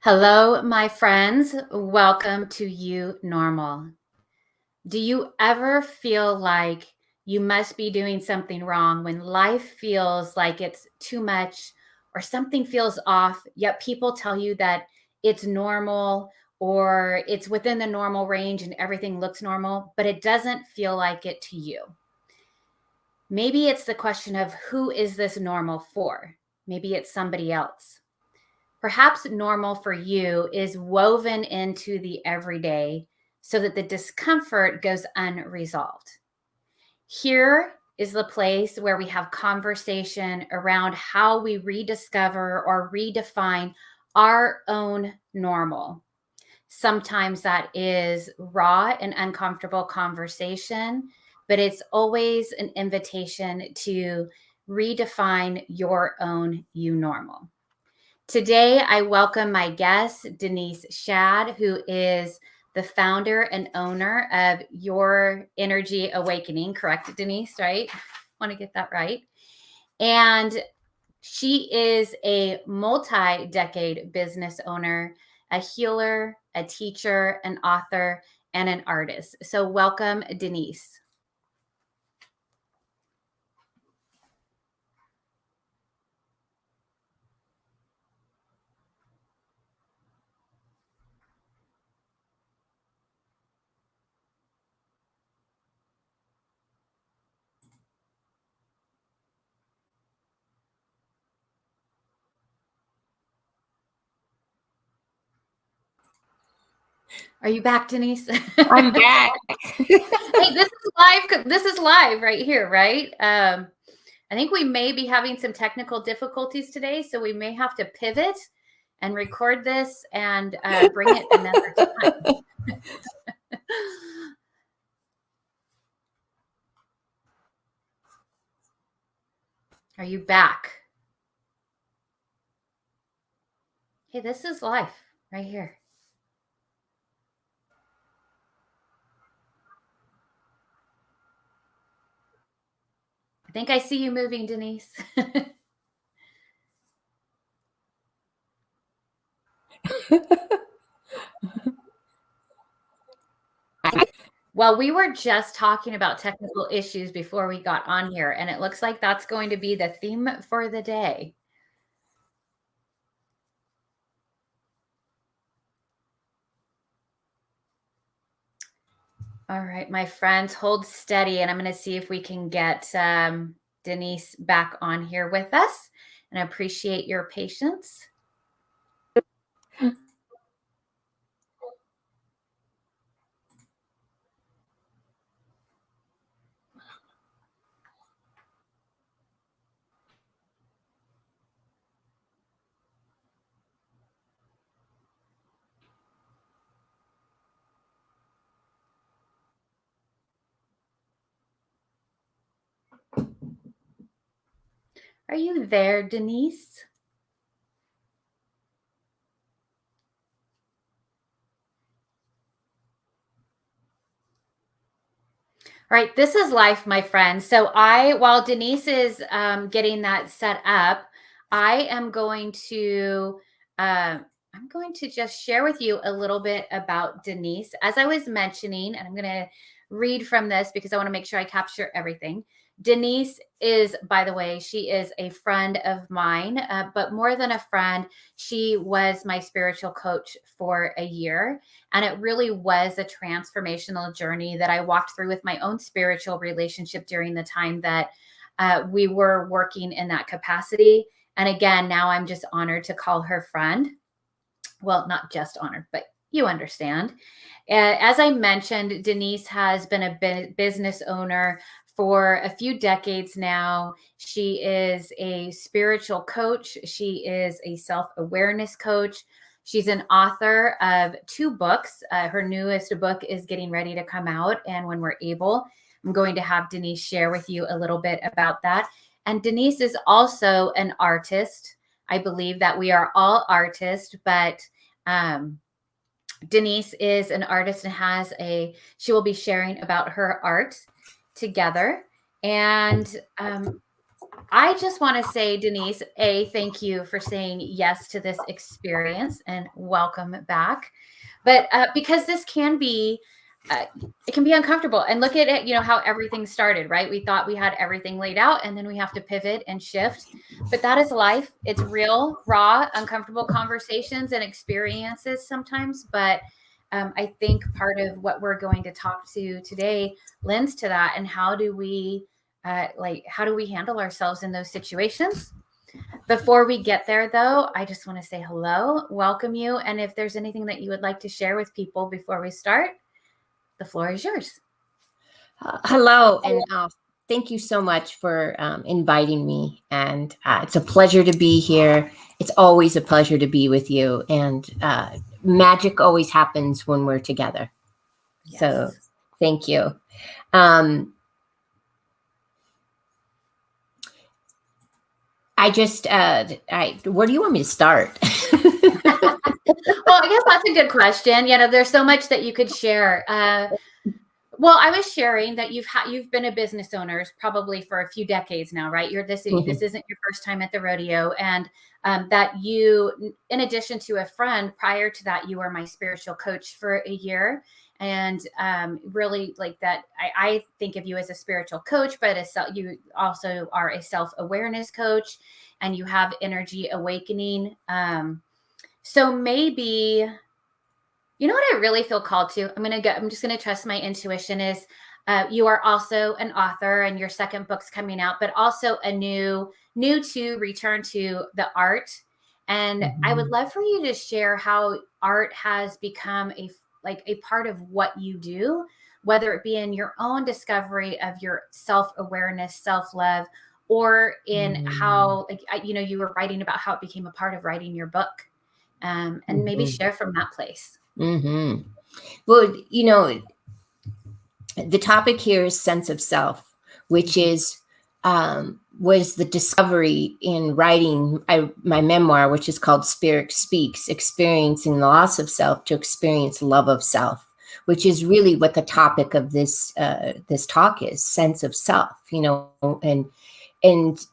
Hello, my friends. Welcome to You Normal. Do you ever feel like you must be doing something wrong when life feels like it's too much or something feels off, yet people tell you that it's normal or it's within the normal range and everything looks normal, but it doesn't feel like it to you? Maybe it's the question of who is this normal for? Maybe it's somebody else. Perhaps normal for you is woven into the everyday so that the discomfort goes unresolved. Here is the place where we have conversation around how we rediscover or redefine our own normal. Sometimes that is raw and uncomfortable conversation, but it's always an invitation to redefine your own you normal. Today, I welcome my guest, Denise Shaad, who is the founder and owner of Your Energy Awakening. Correct, Denise, right? Want to get that right. And she is a multi-decade business owner, a healer, a teacher, an author, and an artist. So welcome, Denise. Are you back, Denise? I'm back. Hey, this is live. This is live right here, right? I think we may be having some technical difficulties today, so we may have to pivot and record this and bring it another time. Are you back? Hey, this is live right here. I think I see you moving, Denise. Well, we were just talking about technical issues before we got on here, and it looks like that's going to be the theme for the day. All right, my friends, hold steady, and I'm going to see if we can get Denise back on here with us. And I appreciate your patience. Are you there, Denise? All right, this is life, my friends. So while Denise is getting that set up, I am going to just share with you a little bit about Denise. As I was mentioning, and I'm going to read from this because I want to make sure I capture everything. Denise is, by the way, she is a friend of mine, but more than a friend, she was my spiritual coach for a year. And it really was a transformational journey that I walked through with my own spiritual relationship during the time that we were working in that capacity. And again, now I'm just honored to call her friend. Well, not just honored, but you understand. As I mentioned, Denise has been a business owner for a few decades now. She is a spiritual coach. She is a self-awareness coach. She's an author of 2 books. Her newest book is getting ready to come out. And when we're able, I'm going to have Denise share with you a little bit about that. And Denise is also an artist. I believe that we are all artists, but Denise is an artist and she will be sharing about her art together. And I just want to say, Denise, thank you for saying yes to this experience and welcome back. But because this can be, it can be uncomfortable. And look at it, how everything started, right? We thought we had everything laid out and then we have to pivot and shift. But that is life. It's real, raw, uncomfortable conversations and experiences sometimes. But I think part of what we're going to talk to today lends to that. And how do we handle ourselves in those situations? Before we get there, though, I just want to say hello, welcome you. And if there's anything that you would like to share with people before we start, the floor is yours. Hello, and thank you so much for inviting me. And it's a pleasure to be here. It's always a pleasure to be with you. And magic always happens when we're together. Yes. So thank you. Where do you want me to start? Well, I guess that's a good question. There's so much that you could share. Well, I was sharing that you've been a business owner probably for a few decades now, right? This isn't your first time at the rodeo, and that you, in addition to a friend, prior to that, you were my spiritual coach for a year, and really like that. I think of you as a spiritual coach, but you also are a self-awareness coach, and you have energy awakening. So maybe. You know what I really feel called to? I'm just gonna trust my intuition. Is you are also an author, and your second book's coming out, but also a new to return to the art. And I would love for you to share how art has become a part of what you do, whether it be in your own discovery of your self-awareness, self-love, or in how you were writing about how it became a part of writing your book, and maybe share from that place. Well, the topic here is sense of self, which was the discovery in writing my memoir, which is called Spirit Speaks, Experiencing the Loss of Self to Experience Love of Self, which is really what the topic of this talk is, sense of self, and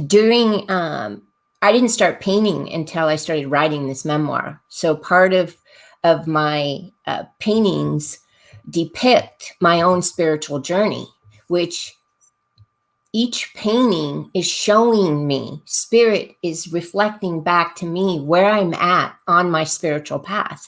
during, I didn't start painting until I started writing this memoir. So part of my paintings depict my own spiritual journey, which each painting is showing me, spirit is reflecting back to me where I'm at on my spiritual path.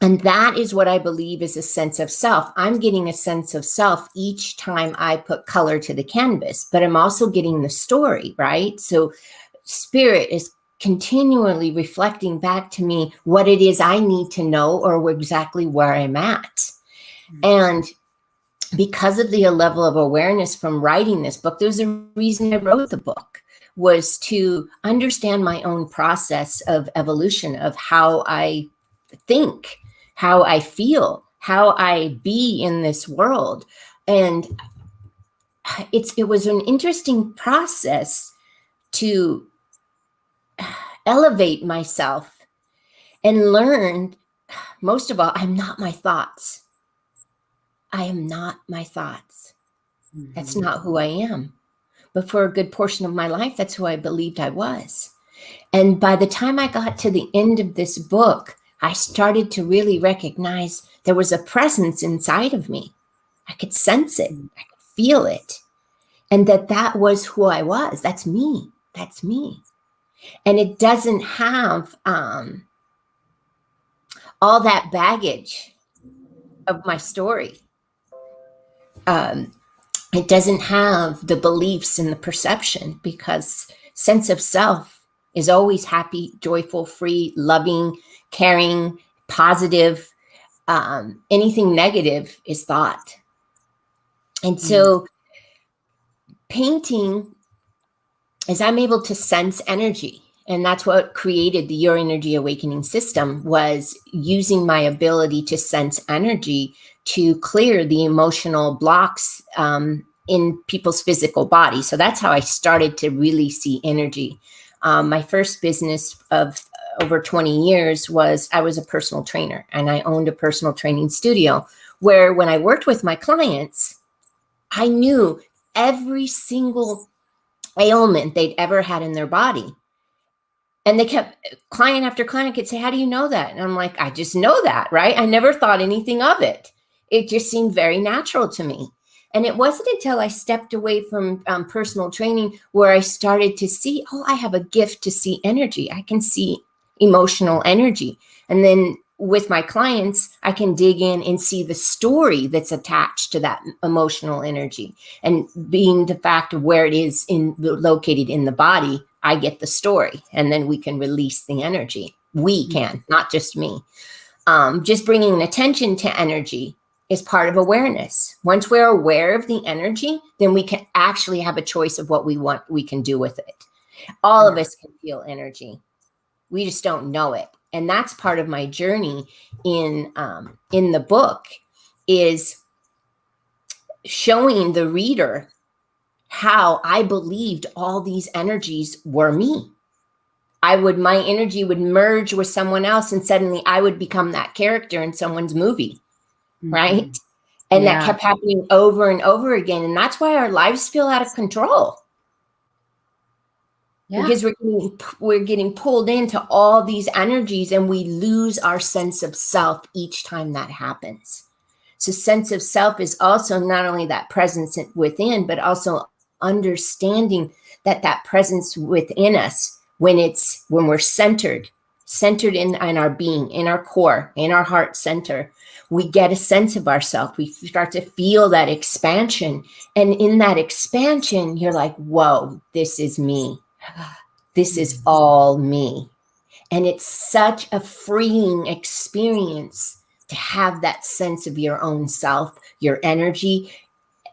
And that is what I believe is a sense of self. I'm getting a sense of self each time I put color to the canvas, but I'm also getting the story, right? So spirit is continually reflecting back to me what it is I need to know or exactly where I'm at. And because of the level of awareness from writing this book, there's a reason I wrote the book, was to understand my own process of evolution, of how I think, how I feel, how I be in this world. And it was an interesting process to elevate myself and learn, most of all, I'm not my thoughts. I am not my thoughts. That's not who I am. But for a good portion of my life, that's who I believed I was. And by the time I got to the end of this book, I started to really recognize there was a presence inside of me. I could sense it. I could feel it. And that was who I was. That's me. That's me. And it doesn't have all that baggage of my story. It doesn't have the beliefs and the perception, because sense of self is always happy, joyful, free, loving, caring, positive. Anything negative is thought. And so painting is I'm able to sense energy. And that's what created the Your Energy Awakening system, was using my ability to sense energy to clear the emotional blocks in people's physical body. So that's how I started to really see energy. My first business of over 20 years I was a personal trainer, and I owned a personal training studio where when I worked with my clients, I knew every single ailment they'd ever had in their body. And they kept, client after client could say, how do you know that? And I'm like, I just know that, right? I never thought anything of it. It just seemed very natural to me. And it wasn't until I stepped away from personal training where I started to see, oh, I have a gift to see energy. I can see emotional energy. And then with my clients, I can dig in and see the story that's attached to that emotional energy. And being the fact of where it is located in the body, I get the story, and then we can release the energy. We can, not just me. Just bringing attention to energy is part of awareness. Once we're aware of the energy, then we can actually have a choice of what we can do with it. All of us can feel energy. We just don't know it. And that's part of my journey in the book, is showing the reader how I believed all these energies were me. My energy would merge with someone else, and suddenly I would become that character in someone's movie, right? And that kept happening over and over again. And that's why our lives feel out of control. Because we're getting pulled into all these energies, and we lose our sense of self each time that happens. So sense of self is also not only that presence within, but also understanding that presence within us, when we're centered in our being, in our core, in our heart center, we get a sense of ourself. We start to feel that expansion. And in that expansion, you're like, whoa, this is me. This is all me. And it's such a freeing experience to have that sense of your own self, your energy.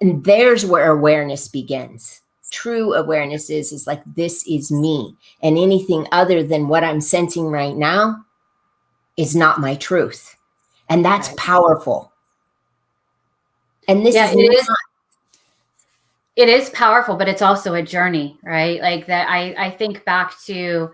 And there's where awareness begins. True awareness is like, this is me. And anything other than what I'm sensing right now is not my truth. And that's powerful. And this is not. It is powerful, but it's also a journey, right? Like that. I think back to,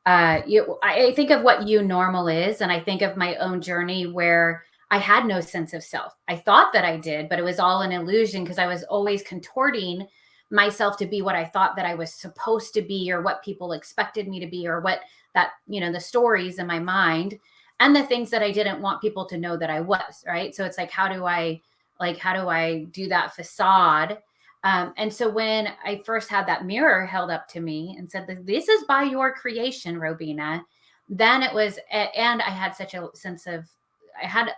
I think of what you normal is, and I think of my own journey where I had no sense of self. I thought that I did, but it was all an illusion, because I was always contorting myself to be what I thought that I was supposed to be, or what people expected me to be, or what that, the stories in my mind, and the things that I didn't want people to know that I was, right? So it's like, how do I do that facade? And so when I first had that mirror held up to me and said, this is by your creation, Robina, then it was, and I had such a sense of, I had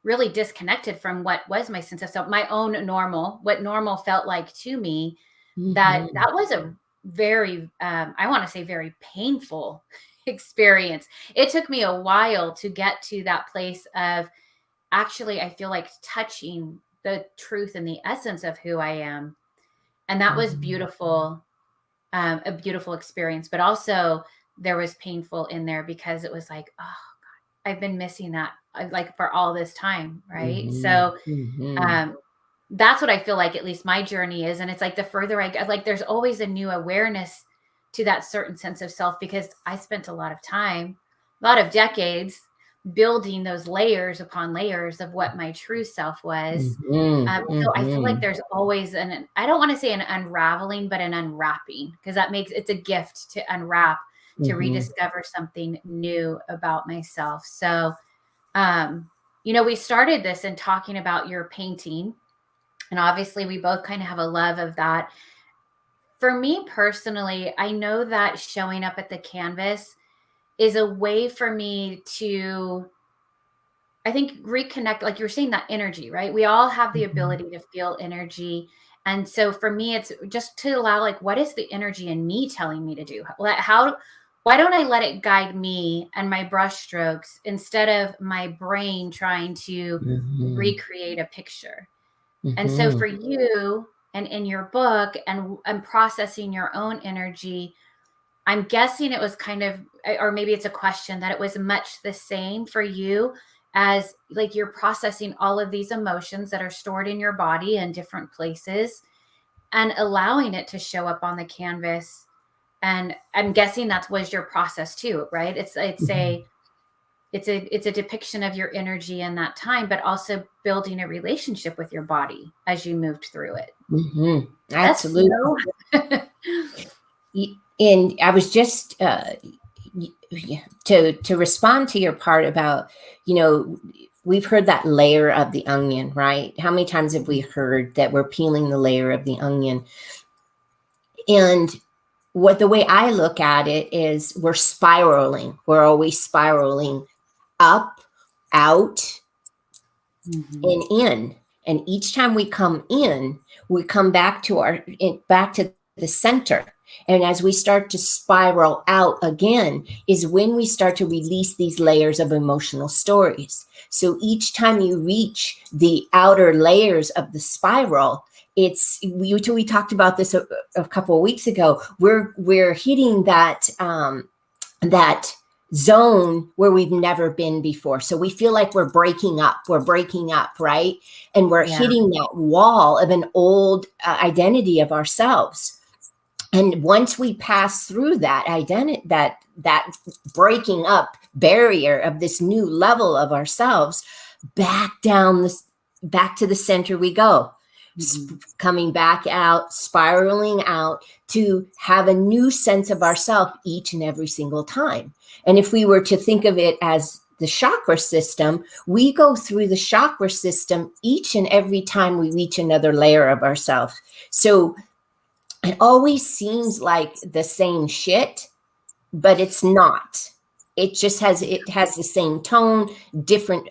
really disconnected from what was my sense of self, my own normal, what normal felt like to me, that was a very, I want to say very painful experience. It took me a while to get to that place of, actually, I feel like touching the truth and the essence of who I am. And that was beautiful, a beautiful experience. But also there was painful in there, because it was like, oh God, I've been missing that, like, for all this time. Right. So that's what I feel like, at least my journey is. And it's like, the further I get, like, there's always a new awareness to that certain sense of self, because I spent a lot of time, a lot of decades, building those layers upon layers of what my true self was. So I feel like there's always I don't want to say an unraveling, but an unwrapping, because it's a gift to unwrap, to rediscover something new about myself. So, we started this in talking about your painting, and obviously we both kind of have a love of that. For me personally, I know that showing up at the canvas is a way for me to, I think, reconnect, like you're saying, that energy, right? We all have the ability to feel energy. And so for me, it's just to allow, like, what is the energy in me telling me to do? Why don't I let it guide me and my brushstrokes, instead of my brain trying to recreate a picture? And so for you, and in your book, and processing your own energy, I'm guessing it was kind of, or maybe it's a question, that it was much the same for you, as like, you're processing all of these emotions that are stored in your body in different places, and allowing it to show up on the canvas. And I'm guessing that was your process too, right? It's a, it's a depiction of your energy in that time, but also building a relationship with your body as you moved through it. Mm-hmm. That's Absolutely. so. And I was just to respond to your part about, we've heard that layer of the onion, right? How many times have we heard that we're peeling the layer of the onion? And the way I look at it is we're spiraling. We're always spiraling up, out, Mm-hmm. and in. And each time we come in, we come back to back to the center. And as we start to spiral out again is when we start to release these layers of emotional stories. So each time you reach the outer layers of the spiral, we talked about this a couple of weeks ago. We're hitting that zone where we've never been before. So we feel like we're breaking up. We're breaking up, right? And we're Yeah. hitting that wall of an old identity of ourselves. And once we pass through that identity, that breaking up barrier of this new level of ourselves, back to the center we go. Mm-hmm. Coming back out, spiraling out to have a new sense of ourself each and every single time. And if we were to think of it as the chakra system, we go through the chakra system each and every time we reach another layer of ourselves. So it always seems like the same shit, but it's not. It has the same tone, different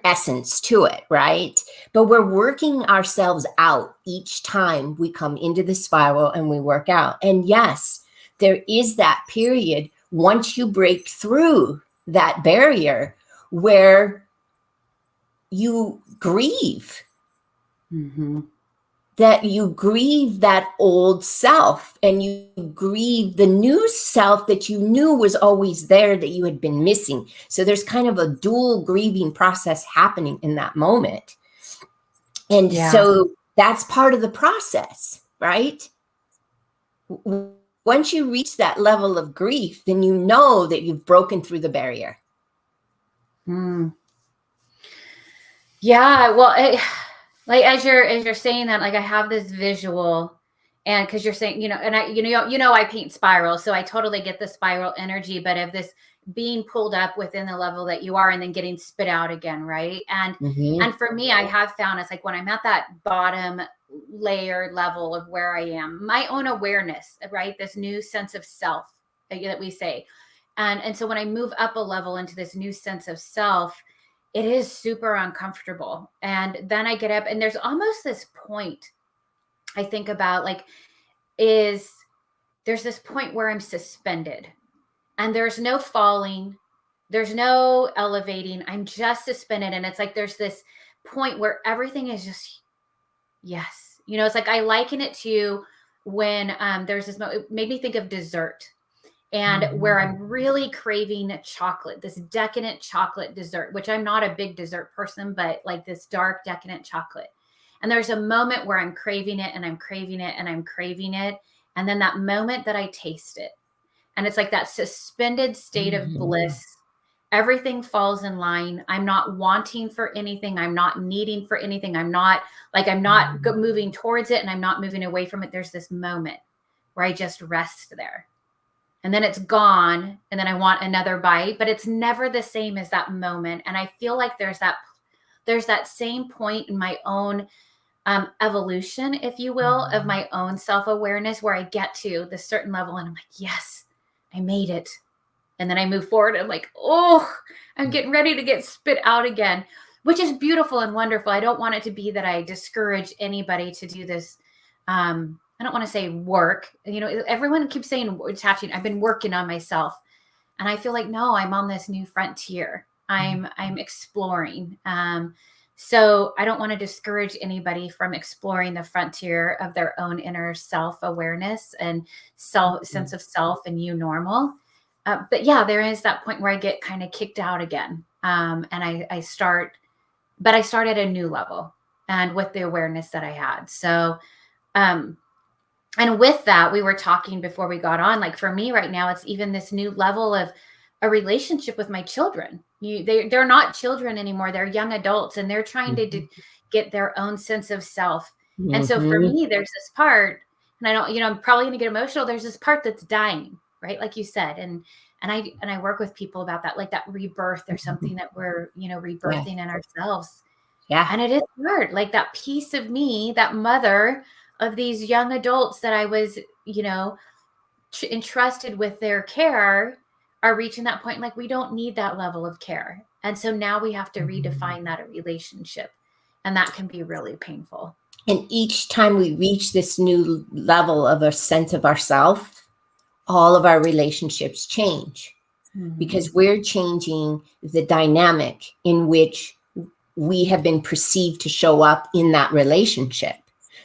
essence to it, right? But we're working ourselves out each time we come into the spiral and we work out. And yes, there is that period once you break through that barrier where you grieve, Mm-hmm. that you grieve that old self and you grieve the new self that you knew was always there that you had been missing. So there's kind of a dual grieving process happening in that moment. And Yeah. so that's part of the process, right? Once you reach that level of grief, then you know that you've broken through the barrier. Mm. Yeah. Well, like as you're saying that, like I have this visual, and because you're saying, and I paint spirals, so I totally get the spiral energy, but of this being pulled up within the level that you are, and then getting spit out again, right? And Mm-hmm. and for me, I have found it's like when I'm at that bottom layer level of where I am, my own awareness, right? This new sense of self that we say, and so when I move up a level into this new sense of self, it is super uncomfortable. And then I get up, and there's almost this point I think about, like, is there's this point where I'm suspended, and there's no falling, there's no elevating. I'm just suspended. And it's like there's this point where everything is just yes. It's like I liken it to when there's this it made me think of dessert, and where I'm really craving chocolate, this decadent chocolate dessert, which I'm not a big dessert person, but like this dark, decadent chocolate. And there's a moment where I'm craving it and I'm craving it and I'm craving it. And then that moment that I taste it, and it's like that suspended state of Mm-hmm. bliss. Everything falls in line. I'm not wanting for anything. I'm not needing for anything. I'm not moving towards it, and I'm not moving away from it. There's this moment where I just rest there, and then it's gone, and then I want another bite, but it's never the same as that moment. And I feel like there's that same point in my own evolution, if you will, of my own self-awareness, where I get to this certain level and I'm like, yes, I made it. And then I move forward and I'm like, oh, I'm getting ready to get spit out again, which is beautiful and wonderful. I don't want it to be that I discourage anybody to do this. I don't want to say work. Everyone keeps saying attaching. I've been working on myself, and I feel like no, I'm on this new frontier. I'm exploring. So I don't want to discourage anybody from exploring the frontier of their own inner self awareness and sense of self and you normal. But yeah, there is that point where I get kind of kicked out again. And I start, but I start at a new level and with the awareness that I had. So, um, and with that, we were talking before we got on, like for me right now, it's even this new level of a relationship with my children. They're not children anymore. They're young adults, and they're trying to get their own sense of self. And so for Mm-hmm. me, there's this part, and I don't, I'm probably going to get emotional. There's this part that's dying, right? Like you said. And I work with people about that, like that rebirth or something that we're, Yeah. rebirthing in ourselves. Yeah. And it is hard. Like that piece of me, that mother of these young adults that I was, entrusted with their care, are reaching that point like we don't need that level of care. And so now we have to redefine that relationship. And that can be really painful. And each time we reach this new level of a sense of ourself, all of our relationships change because we're changing the dynamic in which we have been perceived to show up in that relationship.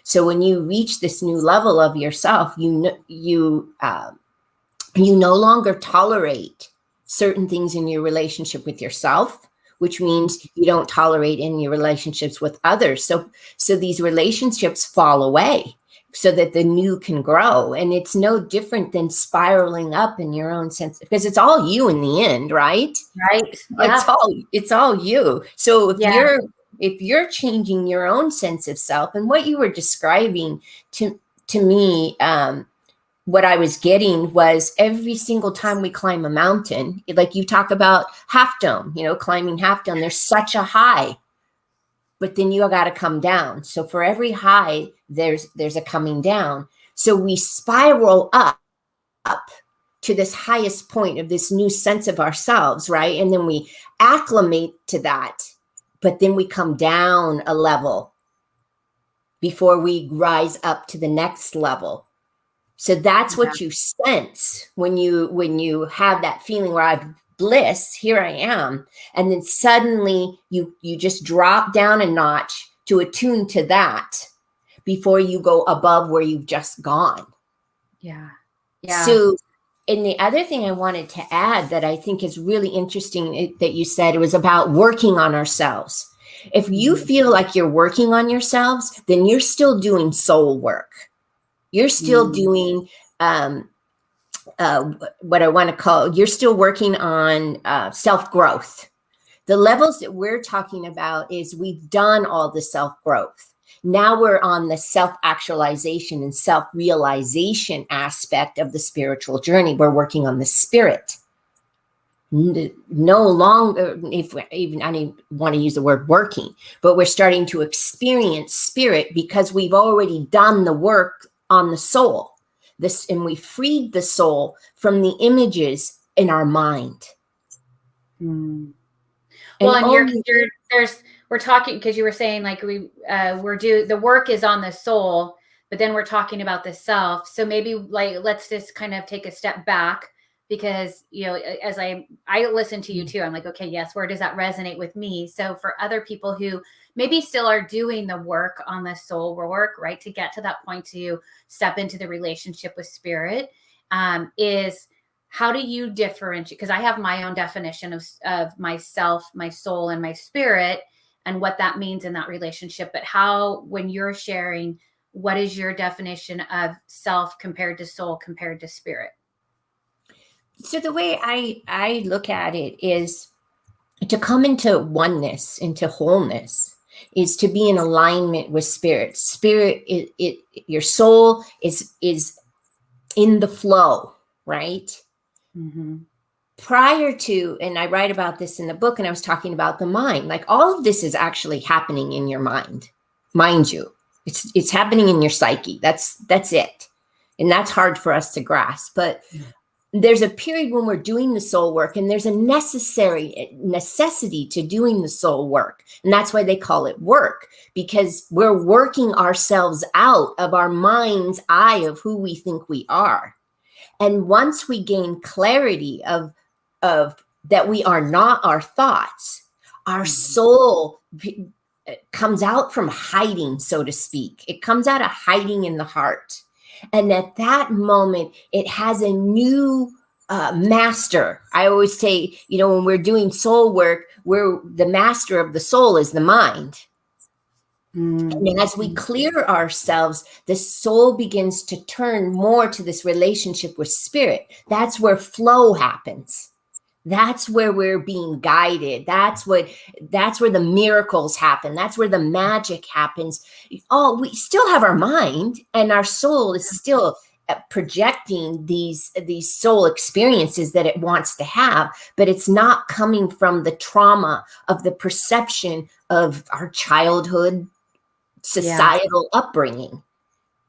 So when you reach this new level of yourself, you no longer tolerate certain things in your relationship with yourself, which means you don't tolerate in your relationships with others. So these relationships fall away so that the new can grow. And it's no different than spiraling up in your own sense, because it's all you in the end, right? Right. Yeah. It's all you. So Yeah. if you're changing your own sense of self, and what you were describing to me, what I was getting was every single time we climb a mountain, like you talk about Half Dome, climbing Half Dome, there's such a high, but then you got to come down. So for every high, there's a coming down. So we spiral up to this highest point of this new sense of ourselves, right? And then we acclimate to that, but then we come down a level before we rise up to the next level. So that's what you sense when you have that feeling where I've bliss, here I am. And then suddenly you just drop down a notch to attune to that before you go above where you've just gone. Yeah. Yeah. So, and the other thing I wanted to add that I think is really interesting that you said, it was about working on ourselves. If you feel like you're working on yourselves, then you're still doing soul work. You're still doing what I want to call, you're still working on self-growth. The levels that we're talking about is we've done all the self-growth. Now we're on the self-actualization and self-realization aspect of the spiritual journey. We're working on the spirit. No longer, even I don't want to use the word working, but we're starting to experience spirit because we've already done the work on the soul. And we freed the soul from the images in our mind. Well, and we're talking, because you were saying like the work is on the soul, but then we're talking about the self. So maybe like let's just kind of take a step back, because as I listen to you too, I'm like, okay, yes, where does that resonate with me? So for other people who maybe still are doing the work on the soul work, right, to get to that point to step into the relationship with spirit, is how do you differentiate? Because I have my own definition of myself, my soul, and my spirit, and what that means in that relationship. But when you're sharing, what is your definition of self compared to soul compared to spirit? So the way I look at it is to come into oneness, into wholeness, is to be in alignment with spirit. Spirit, your soul is in the flow, right? Prior to, and I write about this in the book, and I was talking about the mind, like all of this is actually happening in your mind, mind you. It's happening in your psyche. That's it. And that's hard for us to grasp. But there's a period when we're doing the soul work, and there's a necessity to doing the soul work. And that's why they call it work, because we're working ourselves out of our mind's eye of who we think we are. And once we gain clarity of that we are not our thoughts, our soul comes out from hiding, so to speak. It comes out of hiding in the heart. And at that moment, it has a new master. I always say, when we're doing soul work, the master of the soul is the mind. And as we clear ourselves, the soul begins to turn more to this relationship with spirit. That's where flow happens. That's where we're being guided. That's where the miracles happen. That's where the magic happens. Oh, we still have our mind, and our soul is still projecting these soul experiences that it wants to have, but it's not coming from the trauma of the perception of our childhood Yeah. societal upbringing.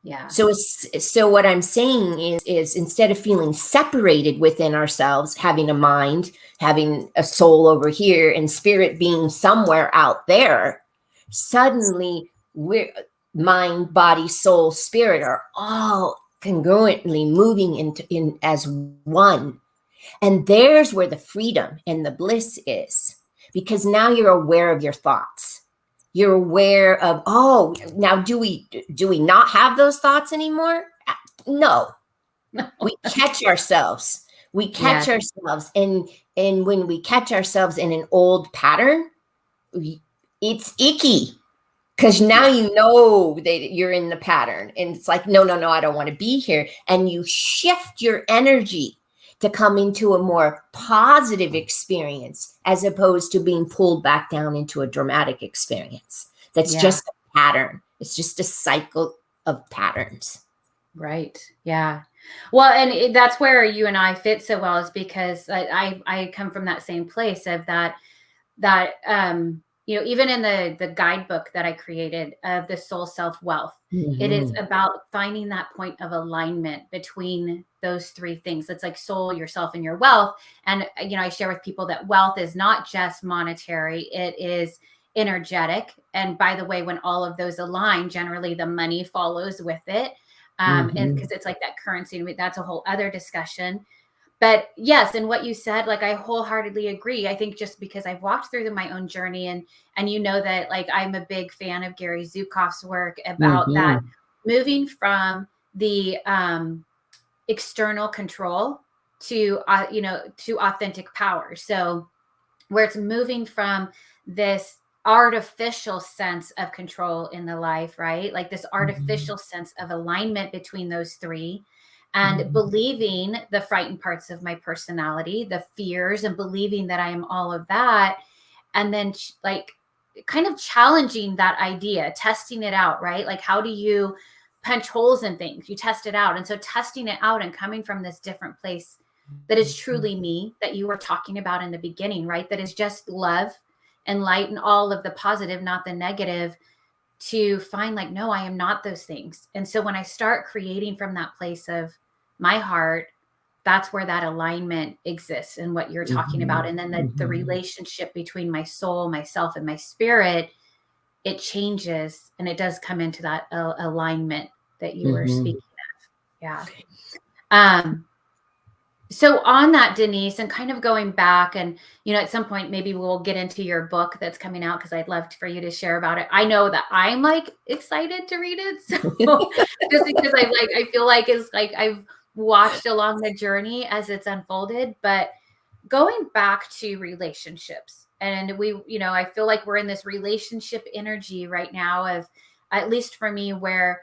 Yeah. So what I'm saying is instead of feeling separated within ourselves, having a mind, having a soul over here, and spirit being somewhere out there, suddenly we're mind, body, soul, spirit are all congruently moving in as one. And there's where the freedom and the bliss is, because now you're aware of your thoughts. You're aware of, oh, now do we not have those thoughts anymore? No. We catch ourselves. We catch Yes. ourselves, and when we catch ourselves in an old pattern, it's icky, because now Yeah. you know that you're in the pattern, and it's like, no, no, no, I don't want to be here. And you shift your energy to come into a more positive experience, as opposed to being pulled back down into a dramatic experience. That's Yeah. just a pattern. It's just a cycle of patterns. Right. Yeah. Well, and that's where you and I fit so well, is because I come from that same place of that even in the guidebook that I created of the soul self wealth, it is Mm-hmm. about finding that point of alignment between those three things. It's like soul, yourself, and your wealth. And I share with people that wealth is not just monetary, it is energetic. And by the way, when all of those align, generally the money follows with it. And Mm-hmm. because it's like that currency, that's a whole other discussion. But yes, and what you said, like, I wholeheartedly agree. I think just because I've walked through my own journey, and that, like, I'm a big fan of Gary Zukav's work about that, Mm-hmm. moving from the external control to to authentic power. So where it's moving from this artificial sense of control in the life, right? Like this Mm-hmm. artificial sense of alignment between those three, and Mm-hmm. believing the frightened parts of my personality, the fears, and believing that I am all of that. And then, like, kind of challenging that idea, testing it out, right? Like, how do you punch holes in things? You test it out. And so, testing it out and coming from this different place that is truly me, that you were talking about in the beginning, right? That is just love and light and all of the positive, not the negative, to find, like, no, I am not those things. And so when I start creating from that place of my heart, that's where that alignment exists and what you're talking about. And then the Mm-hmm. relationship between my soul, myself, and my spirit, it changes, and it does come into that alignment that you were Mm-hmm. speaking of. Yeah. Um, so on that, Denise, and kind of going back, and at some point maybe we'll get into your book that's coming out, because I'd love for you to share about it. I know that I'm, like, excited to read it, so just because I feel like it's like I've watched along the journey as it's unfolded. But going back to relationships, and I feel like we're in this relationship energy right now of, at least for me, where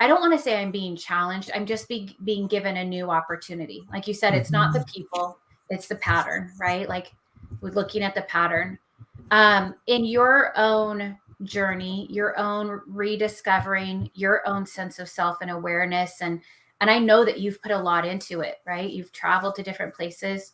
I don't want to say I'm being challenged. I'm just being given a new opportunity. Like you said, it's not the people, it's the pattern, right? Like, we're looking at the pattern. In your own journey, your own rediscovering your own sense of self and awareness, and I know that you've put a lot into it, right? You've traveled to different places.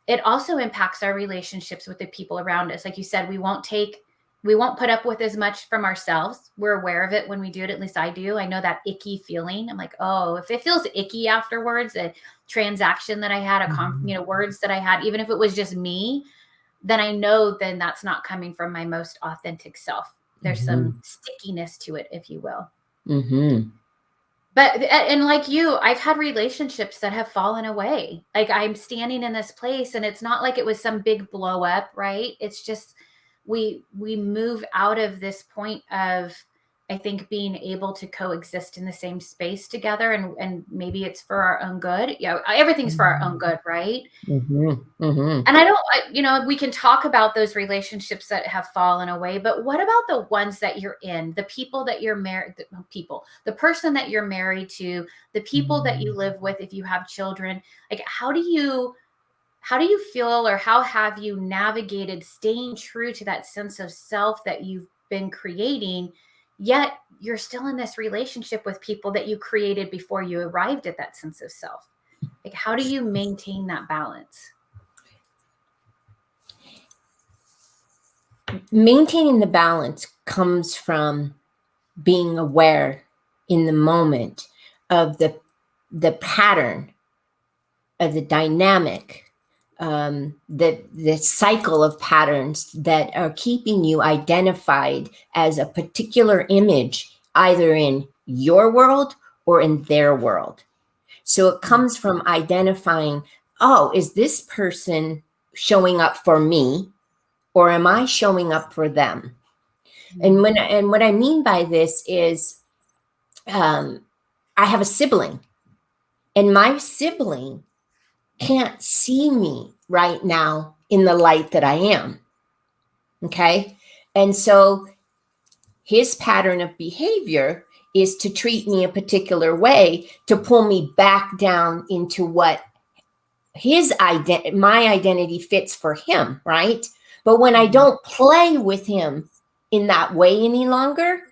It also impacts our relationships with the people around us. Like you said, we won't put up with as much from ourselves. We're aware of it when we do it. At least I do. I know that icky feeling. I'm like, oh, if it feels icky afterwards, a transaction that I had, words that I had, even if it was just me, then I know then that's not coming from my most authentic self. There's some Mm-hmm. stickiness to it, if you will. Mm-hmm. But and like you, I've had relationships that have fallen away. Like, I'm standing in this place, and it's not like it was some big blow up, right? It's just we move out of this point of, I think, being able to coexist in the same space together, and maybe it's for our own good. Yeah, everything's for our own good, right? Mm-hmm. Mm-hmm. And I don't, we can talk about those relationships that have fallen away, but what about the ones that you're in, the people that you're married, the person that you're married to, the people that you live with, if you have children? Like, how do you feel, or how have you navigated staying true to that sense of self that you've been creating, yet you're still in this relationship with people that you created before you arrived at that sense of self? Like, how do you maintain that balance? Maintaining the balance comes from being aware in the moment of the pattern of the dynamic, the cycle of patterns that are keeping you identified as a particular image, either in your world or in their world. So it comes from identifying, oh, is this person showing up for me, or am I showing up for them? And what I mean by this is, I have a sibling, and my sibling can't see me right now in the light that I am. Okay. And so his pattern of behavior is to treat me a particular way to pull me back down into what my identity fits for him. Right. But when I don't play with him in that way any longer,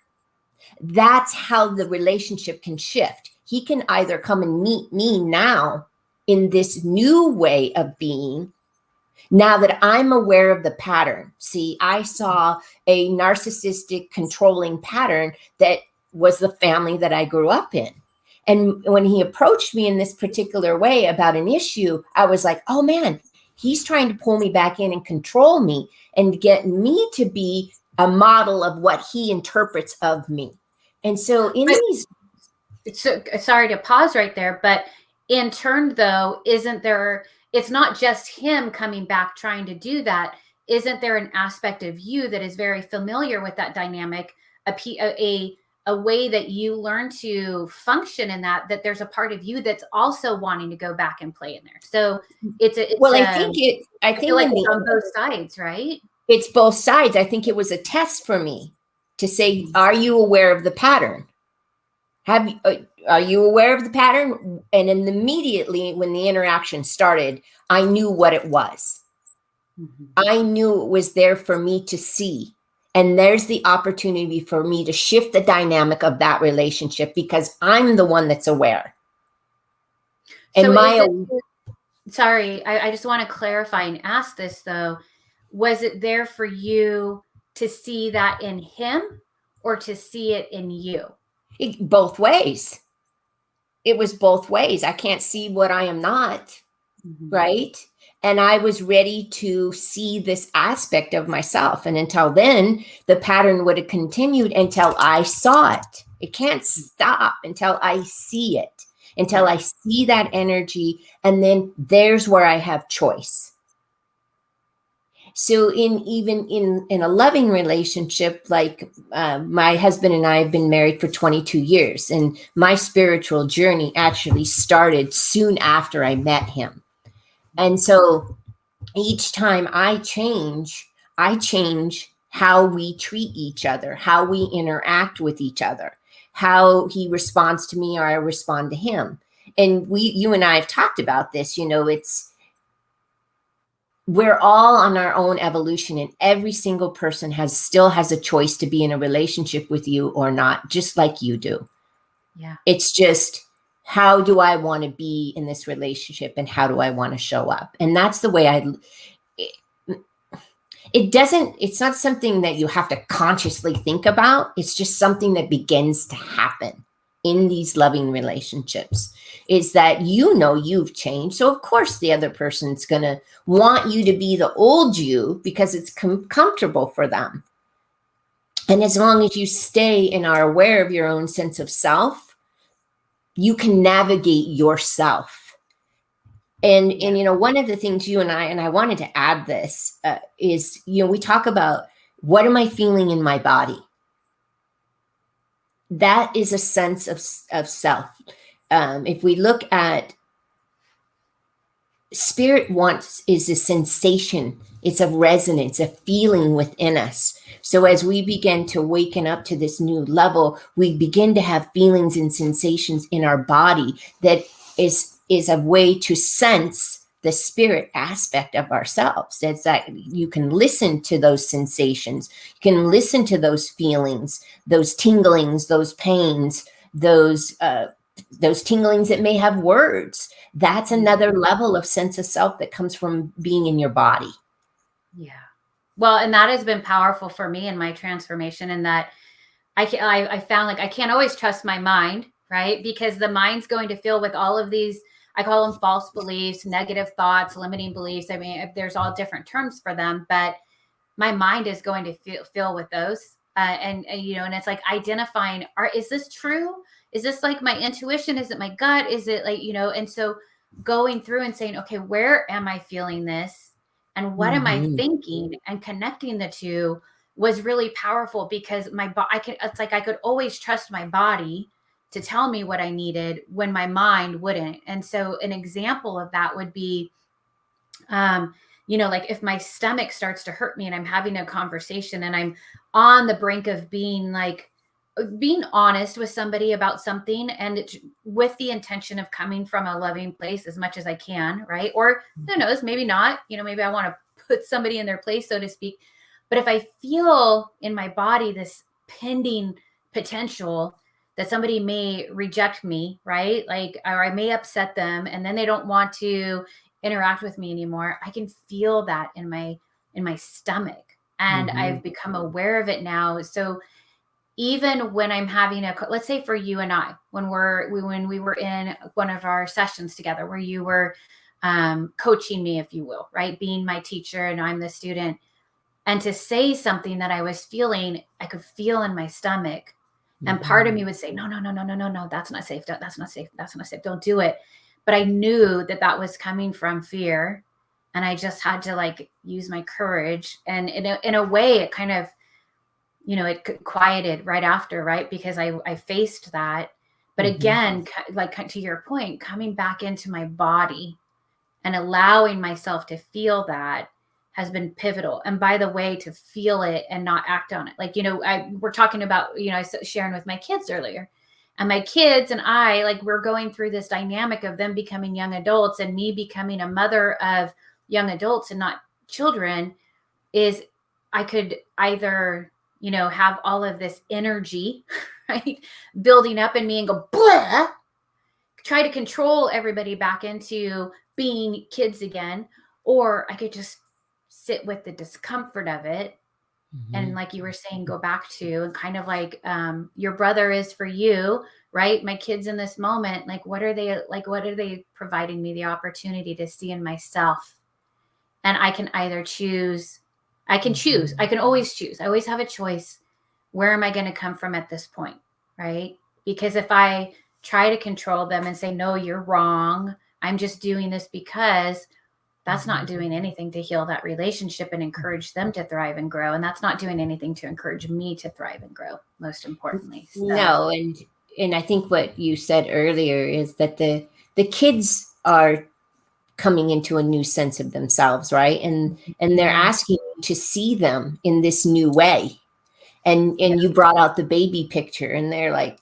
that's how the relationship can shift. He can either come and meet me now in this new way of being, now that I'm aware of the pattern. See, I saw a narcissistic, controlling pattern that was the family that I grew up in. And when he approached me in this particular way about an issue, I was like, oh man, he's trying to pull me back in and control me and get me to be a model of what he interprets of me. And so in these... So, sorry to pause right there, but in turn, though, isn't there, it's not just him coming back trying to do that. Isn't there an aspect of you that is very familiar with that dynamic, a way that you learn to function in that there's a part of you that's also wanting to go back and play in there. So I feel like it's on both sides, right? It's both sides. I think it was a test for me to say, are you aware of the pattern? Are you aware of the pattern? And then immediately when the interaction started, I knew what it was. I knew it was there for me to see. And there's the opportunity for me to shift the dynamic of that relationship because I'm the one that's aware. And sorry, I just want to clarify and ask this though. Was it there for you to see that in him or to see it in you? Both ways. It was both ways. I can't see what I am not, right? And I was ready to see this aspect of myself. And until then, the pattern would have continued until I saw it. It can't stop until I see it, until I see that energy. And then there's where I have choice. So in a loving relationship, like my husband and I have been married for 22 years, and my spiritual journey actually started soon after I met him. And so each time I change how we treat each other, how we interact with each other, how he responds to me or I respond to him. And you and I have talked about this, we're all on our own evolution, and every single person still has a choice to be in a relationship with you or not, just like you do. Yeah. It's just, how do I want to be in this relationship and how do I want to show up? And that's the way it's not something that you have to consciously think about. It's just something that begins to happen in these loving relationships, is that you've changed. So of course the other person's going to want you to be the old you because it's comfortable for them. And as long as you stay and are aware of your own sense of self, you can navigate yourself. And one of the things you and I wanted to add this is, we talk about, what am I feeling in my body? That is a sense of self. If we look at spirit, is a sensation. It's a resonance, a feeling within us. So as we begin to waken up to this new level, we begin to have feelings and sensations in our body that is a way to sense the spirit aspect of ourselves. It's that you can listen to those sensations, you can listen to those feelings, those tinglings, those pains, those tinglings that may have words. That's another level of sense of self that comes from being in your body. Yeah. Well, and that has been powerful for me in my transformation, in that I found like I can't always trust my mind, right? Because the mind's going to fill with all of these, I call them false beliefs, negative thoughts, limiting beliefs. I mean, there's all different terms for them, but my mind is going to fill with those. And it's like identifying, is this true? Is this like my intuition? Is it my gut? Is it like, and so going through and saying, okay, where am I feeling this? And what am I Mm-hmm. thinking? And connecting the two was really powerful, because it's like I could always trust my body to tell me what I needed when my mind wouldn't. And so an example of that would be, like if my stomach starts to hurt me and I'm having a conversation and I'm on the brink of being honest with somebody about something, and it's with the intention of coming from a loving place as much as I can, right? Or who knows, maybe not, maybe I want to put somebody in their place, so to speak. But if I feel in my body this pending potential that somebody may reject me, right? Like, or I may upset them and then they don't want to interact with me anymore, I can feel that in my stomach. And Mm-hmm. I've become aware of it now. So even when I'm having let's say for you and I, when we were in one of our sessions together, where you were coaching me, if you will, right? Being my teacher and I'm the student. And to say something that I was feeling, I could feel in my stomach. And part of me would say, no, no, no, no, no, no, no, that's not safe. That's not safe. That's not safe. Don't do it. But I knew that that was coming from fear. And I just had to like use my courage. And in a way, it kind of, it quieted right after, right? Because I faced that. But again, like to your point, coming back into my body and allowing myself to feel that has been pivotal. And by the way, to feel it and not act on it. Like, we're talking about, I was sharing with my kids earlier, and my kids and I, like, we're going through this dynamic of them becoming young adults and me becoming a mother of young adults and not children. Is I could either, have all of this energy, right, building up in me and go, blah, try to control everybody back into being kids again, or I could just sit with the discomfort of it. And like you were saying, go back to, and kind of like your brother is for you, right? My kids in this moment, like what are they providing me the opportunity to see in myself? And I can either choose, I can always choose. I always have a choice. Where am I going to come from at this point? Right? Because if I try to control them and say, no, you're wrong, I'm just doing this because, that's not doing anything to heal that relationship and encourage them to thrive and grow. And that's not doing anything to encourage me to thrive and grow, most importantly. So, No, and I think what you said earlier is that the kids are coming into a new sense of themselves, right? And they're yeah, asking you to see them in this new way. And you brought out the baby picture, and they're like,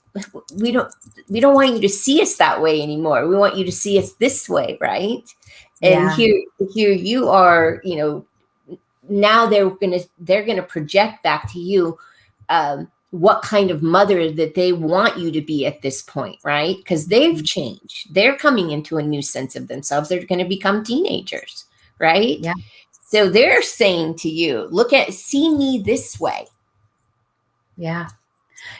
we don't we don't want you to see us that way anymore. We want you to see us this way, right? And yeah, here you are, now they're gonna project back to you what kind of mother that they want you to be at this point, right? Because they've changed. They're coming into a new sense of themselves. They're going to become teenagers, right? yeah, So they're saying to you, see me this way. yeah.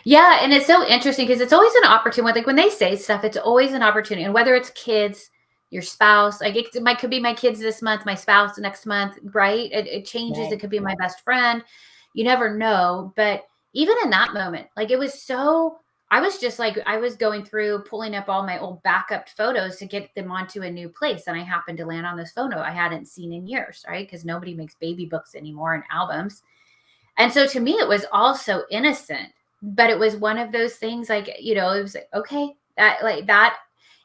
Yeah, and it's so interesting because it's always an opportunity. Like when they say stuff, it's always an opportunity. And whether it's kids, your spouse, like could be my kids this month, my spouse next month, right? It changes. Right. It could be my best friend. You never know. But even in that moment, like I was just like, I was going through pulling up all my old backup photos to get them onto a new place. And I happened to land on this photo I hadn't seen in years, right? Because nobody makes baby books anymore and albums. And so to me, it was all so innocent, but it was one of those things like, it was like, okay, that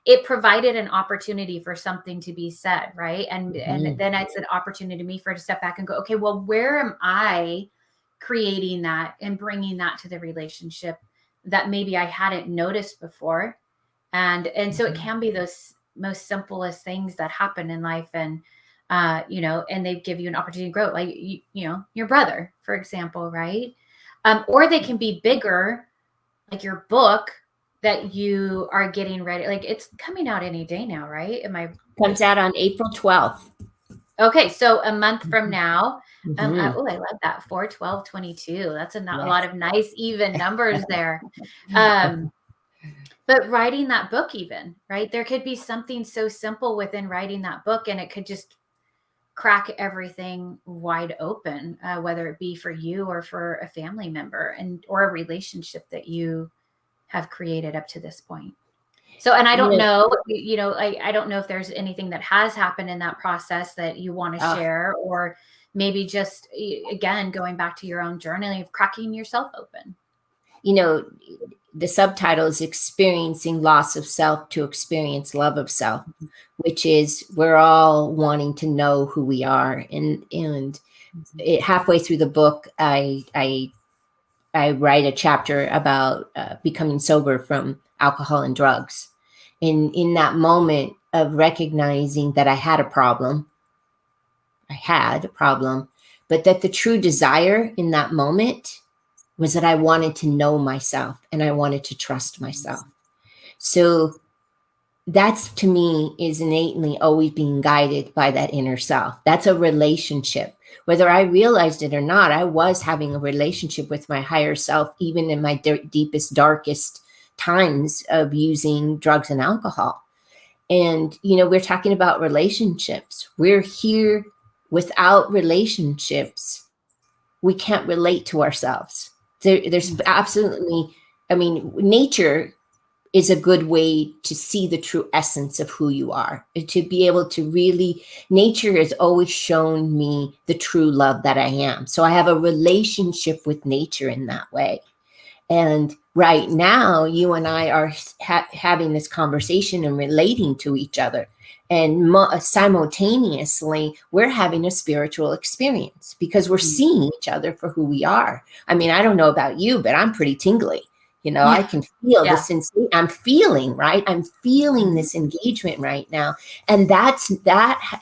it provided an opportunity for something to be said. Right. And then it's an opportunity to me for to step back and go, okay, well, where am I creating that and bringing that to the relationship that maybe I hadn't noticed before? And so it can be those most simplest things that happen in life. And, and they give you an opportunity to grow, like, your brother, for example, right? Or they can be bigger, like your book that you are getting ready. Like, it's coming out any day now, right? Am I Comes out on April 12th. okay? So a month from now. Mm-hmm. I love that, 4/12/22. That's a Yes. lot of nice even numbers there. Um, but writing that book, even, right? There could be something so simple within writing that book, and it could just crack everything wide open, whether it be for you or for a family member, and or a relationship that you have created up to this point. So, and I You don't know, know, I don't know if there's anything that has happened in that process that you want to uh, share, or maybe just, again, going back to your own journaling of cracking yourself open. you know, the subtitle is Experiencing Loss of Self to Experience Love of Self, which is we're all wanting to know who we are. And halfway through the book, I write a chapter about becoming sober from alcohol and drugs. In that moment of recognizing that I had a problem, but that the true desire in that moment was that I wanted to know myself and I wanted to trust myself. So that's, to me, is innately always being guided by that inner self. That's a relationship. Whether I realized it or not, I was having a relationship with my higher self, even in my deepest, darkest times of using drugs and alcohol. And, we're talking about relationships. We're here. Without relationships, we can't relate to ourselves. There's absolutely, nature is a good way to see the true essence of who you are, to be able to really, nature has always shown me the true love that I am. So I have a relationship with nature in that way. And right now, you and I are having this conversation and relating to each other. And simultaneously, we're having a spiritual experience because we're seeing each other for who we are. I mean, I don't know about you, but I'm pretty tingly. I Yeah. can feel Yeah. the sensation. I'm feeling, right? I'm feeling this engagement right now. And that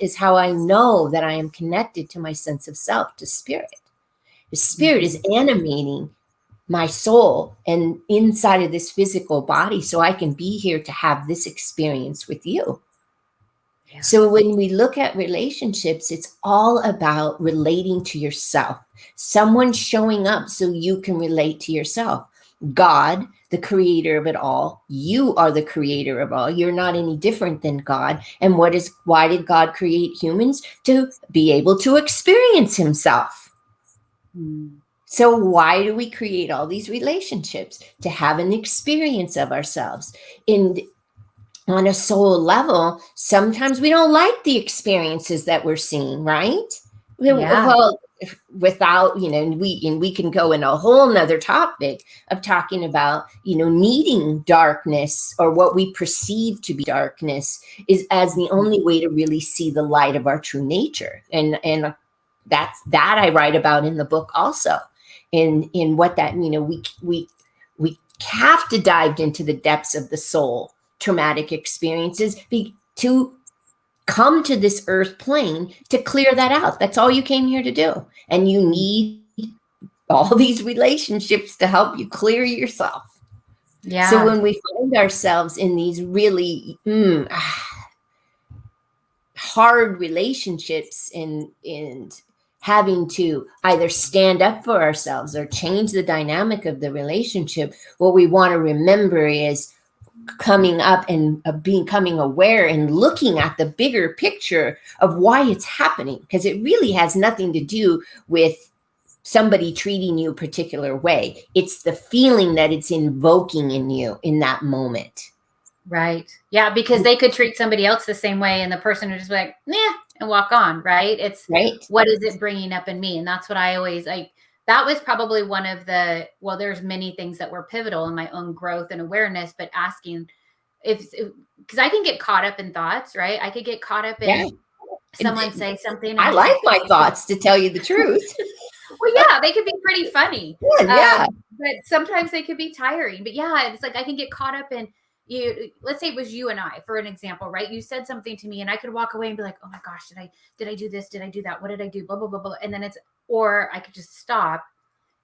is how I know that I am connected to my sense of self, to spirit. The spirit is animating my soul and inside of this physical body so I can be here to have this experience with you. Yeah. So when we look at relationships, it's all about relating to yourself. Someone showing up so you can relate to yourself. God, the creator of it all. You are the creator of all. You're not any different than God. And why did God create humans? To be able to experience himself. So why do we create all these relationships? To have an experience of ourselves. And on a soul level, sometimes we don't like the experiences that we're seeing, right? Yeah. Well, without, we can go in a whole nother topic of talking about, needing darkness, or what we perceive to be darkness, is as the only way to really see the light of our true nature. And that I write about in the book also. In what that, we have to dive into the depths of the soul, traumatic experiences, to come to this earth plane to clear that out. That's all you came here to do. And you need all these relationships to help you clear yourself. Yeah. So when we find ourselves in these really hard relationships, and having to either stand up for ourselves or change the dynamic of the relationship, what we want to remember is coming up and becoming aware and looking at the bigger picture of why it's happening, because it really has nothing to do with somebody treating you a particular way. It's the feeling that it's invoking in you in that moment. Right. Yeah, because they could treat somebody else the same way, and the person would just be like, "Nah," and walk on, right? It's Right. what is it bringing up in me? And that's what I always like. That was probably one of the, well, there's many things that were pivotal in my own growth and awareness, but asking if, because I can get caught up in thoughts, right? I could get caught up Yeah. in someone say something, I and it's like like, my thoughts, to tell you the truth. well, yeah, they could be pretty funny. Yeah. But sometimes they could be tiring. But yeah, it's like I can get caught up in let's say it was you and I, for an example, right? You said something to me and I could walk away and be like, oh my gosh, did I do this? Did I do that? What did I do? Blah, blah, blah, blah. And then or I could just stop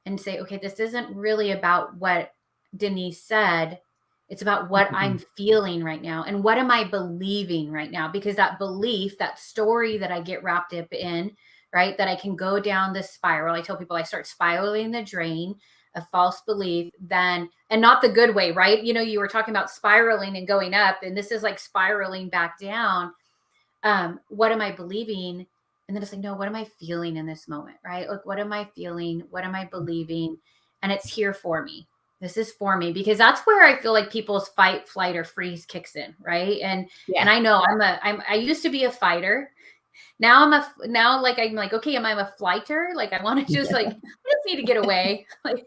and say, okay, this isn't really about what Denise said. It's about what I'm feeling right now. And what am I believing right now? Because that belief, that story that I get wrapped up in, right? That I can go down this spiral. I tell people I start spiraling the drain of false belief, then, and not the good way, right? You were talking about spiraling and going up, and this is like spiraling back down. What am I believing? And then it's like, no, what am I feeling in this moment? Right? Like, what am I feeling? What am I believing? And it's here for me. This is for me, because that's where I feel like people's fight, flight, or freeze kicks in. Right. And I know I used to be a fighter. Now I'm like, okay, am I a flighter? Like, I want to just I just need to get away. Like,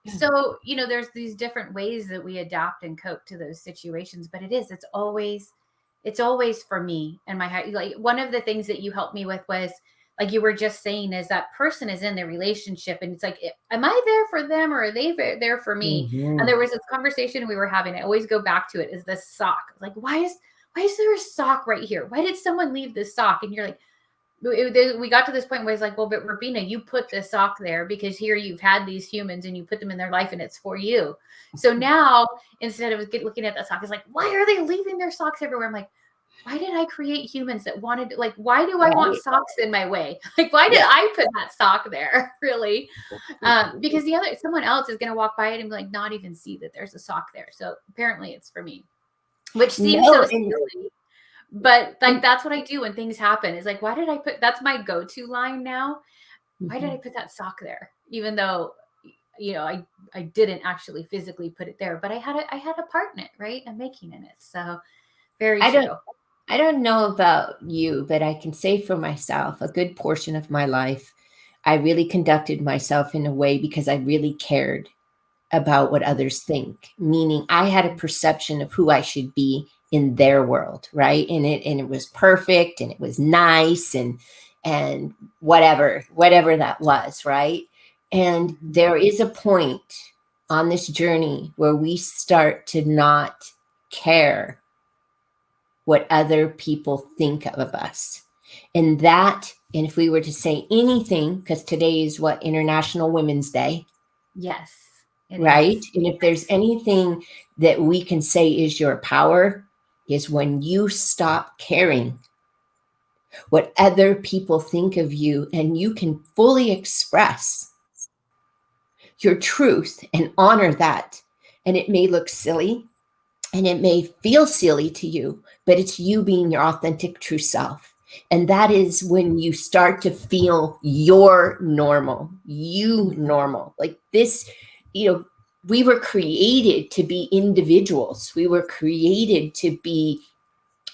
so, there's these different ways that we adapt and cope to those situations, but it's always for me and my heart. Like, one of the things that you helped me with was, like you were just saying, is that person is in the relationship and it's like, am I there for them or are they there for me? And there was this conversation we were having. I always go back to it, is this sock. Like, why is there a sock right here? Why did someone leave this sock? And you're like, we got to this point where it's like, well, but Rabina, you put this sock there because here you've had these humans and you put them in their life and it's for you. So now, instead of looking at that sock, it's like, why are they leaving their socks everywhere? I'm like, why did I create humans that wanted, like, why do I want socks in my way? Like, why did I put that sock there? Really? Because someone else is going to walk by it and like not even see that there's a sock there. So apparently it's for me, which seems so silly. But like, that's what I do when things happen. Is like, why did I that's my go-to line now. Why did I put that sock there? Even though, I didn't actually physically put it there, but I had a part in it, right? I'm making in it. So very true. I don't know about you, but I can say for myself, a good portion of my life, I really conducted myself in a way because I really cared about what others think, meaning I had a perception of who I should be in their world, right? And it was perfect and it was nice and whatever that was, right? And there is a point on this journey where we start to not care what other people think of us. And if we were to say anything, because today is International Women's Day. Yes. Right. And if there's anything that we can say is your power, is when you stop caring what other people think of you and you can fully express your truth and honor that. And it may look silly and it may feel silly to you, but it's you being your authentic true self. And that is when you start to feel you're normal, normal. Like this, we were created to be individuals. We were created to be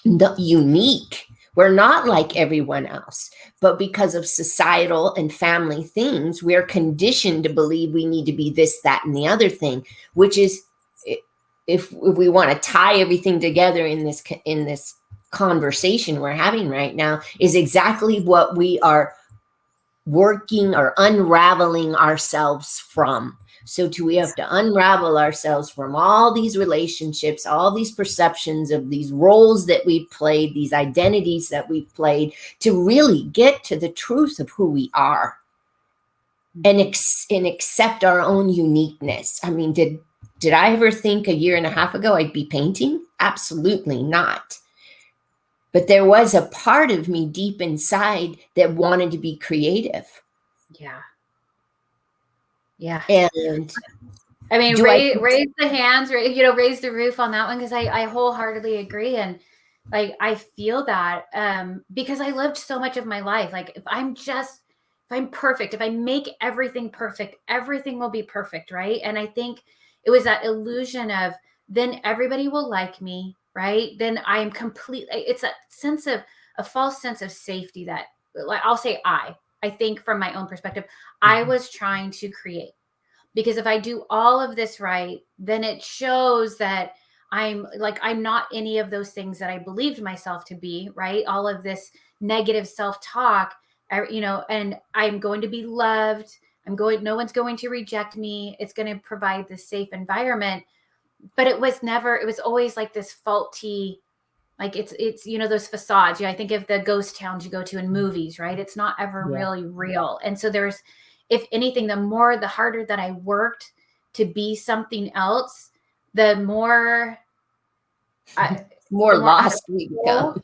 unique. We're not like everyone else, but because of societal and family things, we're conditioned to believe we need to be this, that, and the other thing, which is, if we want to tie everything together in this conversation we're having right now, is exactly what we are working or unraveling ourselves from. So we have to unravel ourselves from all these relationships, all these perceptions of these roles that we've played, these identities that we've played, to really get to the truth of who we are and accept our own uniqueness. I mean, did I ever think a year and a half ago I'd be painting? Absolutely not. But there was a part of me deep inside that wanted to be creative. Yeah. Yeah. And I mean, raise the hands, raise the roof on that one, because I wholeheartedly agree. And like, I feel that because I lived so much of my life. Like, if I'm perfect, if I make everything perfect, everything will be perfect, right? And I think it was that illusion of, then everybody will like me, right? Then I am it's a false sense of safety that, like, I'll say I think from my own perspective, I was trying to create. Because if I do all of this right, then it shows that I'm not any of those things that I believed myself to be, right? All of this negative self-talk, and I'm going to be loved. No one's going to reject me. It's going to provide this safe environment. but it was never, it was always like this faulty, like it's, you know, those facades. I think of the ghost towns you go to in movies, right? It's not ever Yeah. really real. And so there's, if anything, the harder that I worked to be something else, the more More the more out of lost we control. become.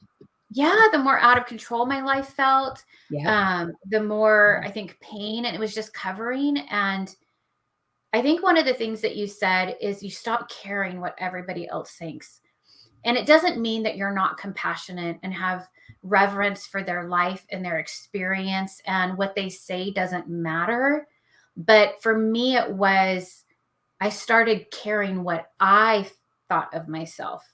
Yeah, the more out of control my life felt. Yeah. The more, I think, pain, and it was just covering. And I think one of the things that you said is you stop caring what everybody else thinks. And it doesn't mean that you're not compassionate and have reverence for their life and their experience, and what they say doesn't matter. But for me, it was, I started caring what I thought of myself.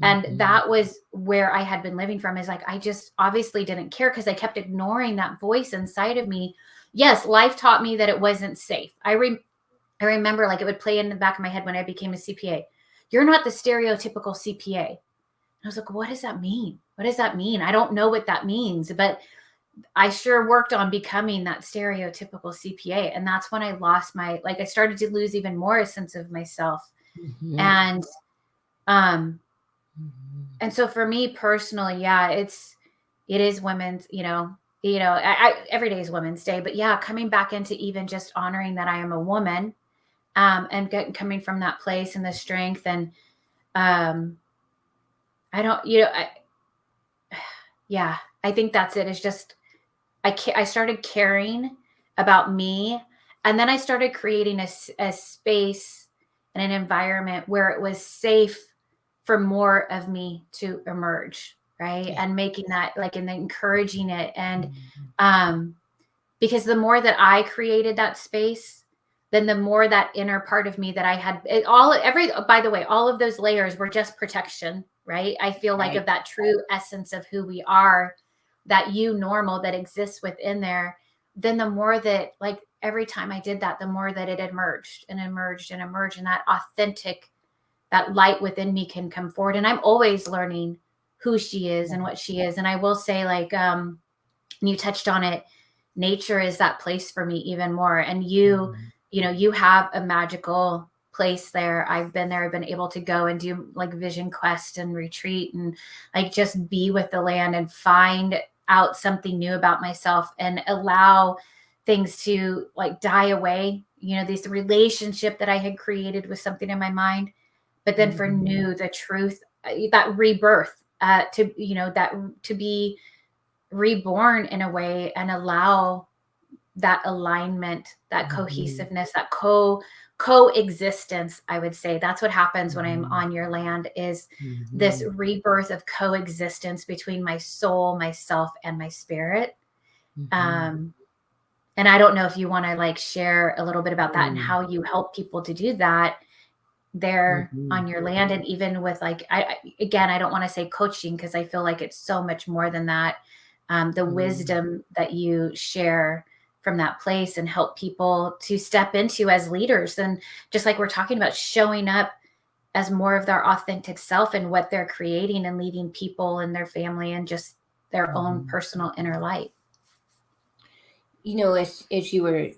And Mm-hmm. that was where I had been living from, is like, I just obviously didn't care because I kept ignoring that voice inside of me. Yes, life taught me that it wasn't safe. I remember, like, it would play in the back of my head when I became a CPA. You're not the stereotypical CPA. And I was like, what does that mean? What does that mean? I don't know what that means, but I sure worked on becoming that stereotypical CPA. And that's when I lost my, like, I started to lose even more a sense of myself. Mm-hmm. And, um, Mm-hmm. and so for me personally, yeah, it is women's, every day is Women's Day, but yeah, coming back into even just honoring that I am a woman, and coming from that place and the strength. And, um, I don't, yeah, I think that's it. It's just, I started caring about me, and then I started creating a space and an environment where it was safe for more of me to emerge, right? Yeah. And making that, like, and encouraging it. And Mm-hmm. um because the more that I created that space, then the more that inner part of me that I had, by the way, all of those layers were just protection, right? I feel like, Right. of that true essence of who we are, that you normal that exists within there. Then the more that, like, every time I did that, the more that it emerged and emerged and emerged, and that authentic, that light within me can come forward. And I'm always learning who she is and Yeah. what she is. And I will say, like, and you touched on it, nature is that place for me even more. And Mm-hmm. you have a magical place there. I've been there. I've been able to go and do, like, vision quest and retreat, and, like, just be with the land and find out something new about myself, and allow things to, like, die away, this relationship that I had created with something in my mind. But then for Mm-hmm. new, the truth, that rebirth, to, that, to be reborn in a way, and allow that alignment, that Mm-hmm. cohesiveness, that coexistence. I would say that's what happens when I'm Mm-hmm. on your land, is this Mm-hmm. rebirth of coexistence between my soul, myself, and my spirit. Mm-hmm. um and I don't know if you want to, like, share a little bit about that, and Mm-hmm. how you help people to do that there Mm-hmm. on your land. And even with, like, again, I don't want to say coaching, because I feel like it's so much more than that. The wisdom that you share from that place, and help people to step into as leaders, and just like we're talking about, showing up as more of their authentic self and what they're creating, and leading people and their family and just their own Mm-hmm. personal inner light. As you were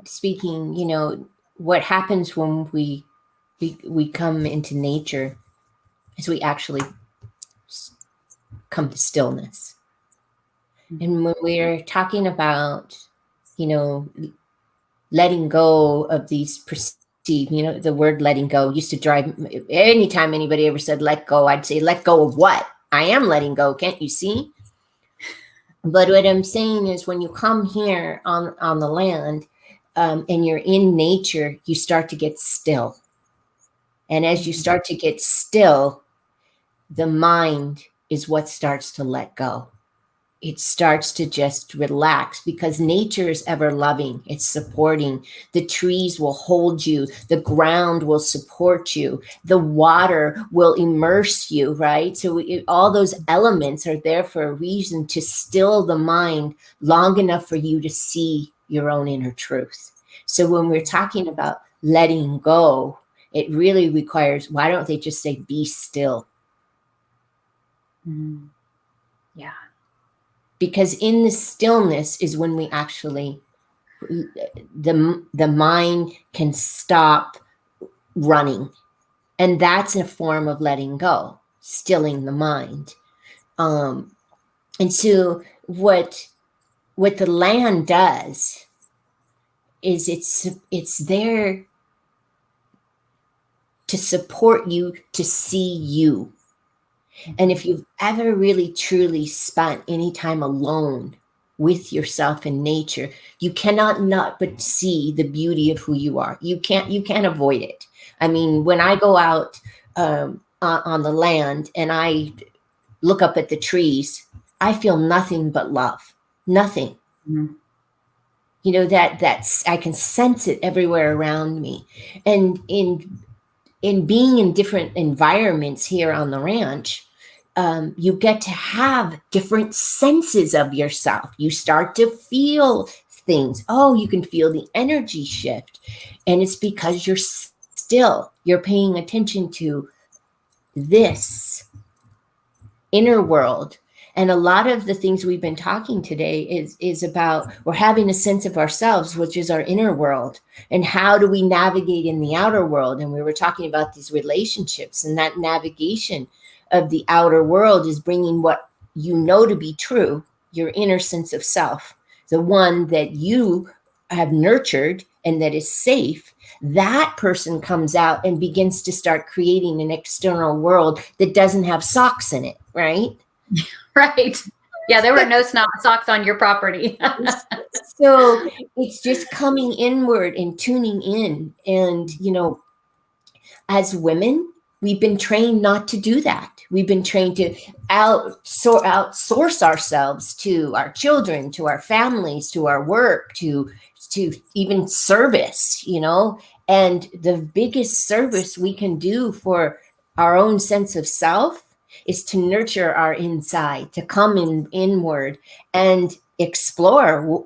speaking, what happens when we come into nature is we actually come to stillness. And when we're talking about, you know, letting go of these perceived, the word letting go used to drive, anytime anybody ever said let go, I'd say, let go of what? I am letting go. Can't you see? But what I'm saying is, when you come here on the land, and you're in nature, you start to get still. And as you Mhm. start to get still, the mind is what starts to let go. It starts to just relax, because nature is ever loving. It's supporting. The trees will hold you. The ground will support you. The water will immerse you, right? So all those elements are there for a reason, to still the mind long enough for you to see your own inner truth. So when we're talking about letting go, it really requires, why don't they just say, be still? Mhm. Yeah. Because in the stillness is when we actually, the mind can stop running, And that's a form of letting go, stilling the mind. And so what the land does is it's there to support you, to see you. And if you've ever really truly spent any time alone with yourself in nature, you cannot not but see the beauty of who you are. You can't avoid it. I mean, when I go out on the land and I look up at the trees, I feel nothing but love. Nothing. Mm-hmm. You know, that's I can sense it everywhere around me. And in being in different environments here on the ranch, you get to have different senses of yourself. You start to feel things. Oh, you can feel the energy shift. And it's because you're paying attention to this inner world. And a lot of the things we've been talking today is about we're having a sense of ourselves, which is our inner world, and how do we navigate in the outer world. And we were talking about these relationships, and that navigation of the outer world is bringing what you know to be true, your inner sense of self, the one that you have nurtured and that is safe. That person comes out and begins to start creating an external world that doesn't have socks in it, right? Right. Yeah, there were no socks on your property. So it's just coming inward and tuning in. And, you know, as women, we've been trained not to do that. We've been trained to outsource ourselves to our children, to our families, to our work, to even service, you know. And the biggest service we can do for our own sense of self is to nurture our inside, to come inward and explore,